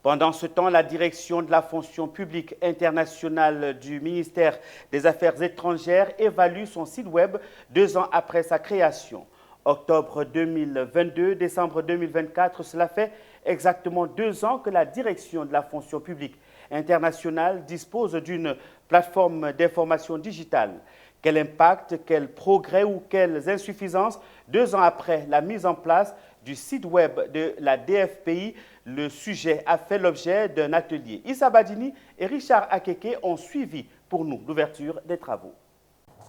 Pendant ce temps, la direction de la fonction publique internationale du ministère des Affaires étrangères évalue son site web 2 ans après sa création. Octobre 2022, décembre 2024, cela fait exactement 2 ans que la direction de la fonction publique internationale dispose d'une plateforme d'information digitale. Quel impact, quel progrès ou quelles insuffisances 2 ans après la mise en place du site web de la DFPI, le sujet a fait l'objet d'un atelier. Issa Badini et Richard Akeke ont suivi pour nous l'ouverture des travaux.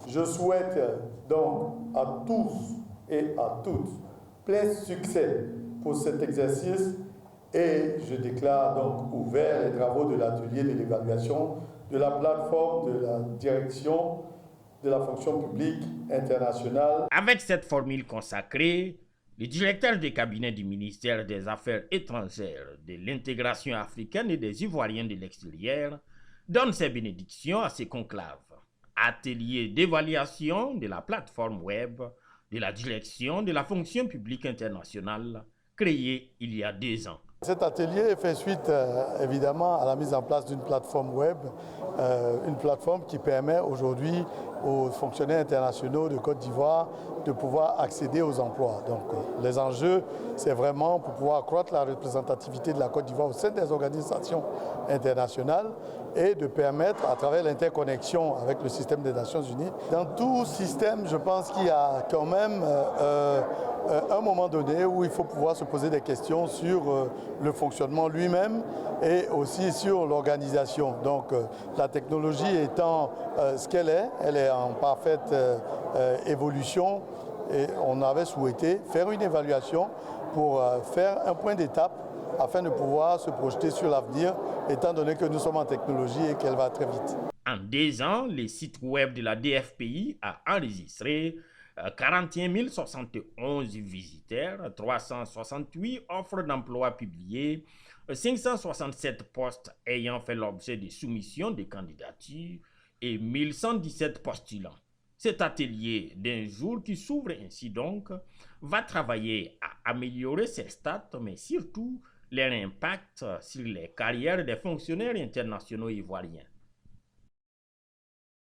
Je souhaite donc à tous et à toutes plein succès pour cet exercice et je déclare donc ouvert les travaux de l'atelier de l'évaluation de la plateforme de la direction de la fonction publique internationale. Avec cette formule consacrée, le directeur des cabinets du ministère des Affaires étrangères, de l'intégration africaine et des Ivoiriens de l'extérieur donne ses bénédictions à ces conclaves. Atelier d'évaluation de la plateforme web de la direction de la fonction publique internationale créée il y a 2 ans. Cet atelier fait suite évidemment à la mise en place d'une plateforme web, une plateforme qui permet aujourd'hui aux fonctionnaires internationaux de Côte d'Ivoire de pouvoir accéder aux emplois. Donc les enjeux, c'est vraiment pour pouvoir accroître la représentativité de la Côte d'Ivoire au sein des organisations internationales et de permettre, à travers l'interconnexion avec le système des Nations Unies, dans tout système, je pense qu'il y a quand même un moment donné où il faut pouvoir se poser des questions sur le fonctionnement lui-même et aussi sur l'organisation. Donc la technologie étant ce qu'elle est, elle est en parfaite évolution et on avait souhaité faire une évaluation pour faire un point d'étape afin de pouvoir se projeter sur l'avenir, étant donné que nous sommes en technologie et qu'elle va très vite. En 2 ans, le site web de la DFPI a enregistré 41 071 visiteurs, 368 offres d'emploi publiées, 567 postes ayant fait l'objet de soumissions de candidatures et 1117 postulants. Cet atelier d'un jour qui s'ouvre ainsi donc va travailler à améliorer ses stats, mais surtout leur impact sur les carrières des fonctionnaires internationaux ivoiriens.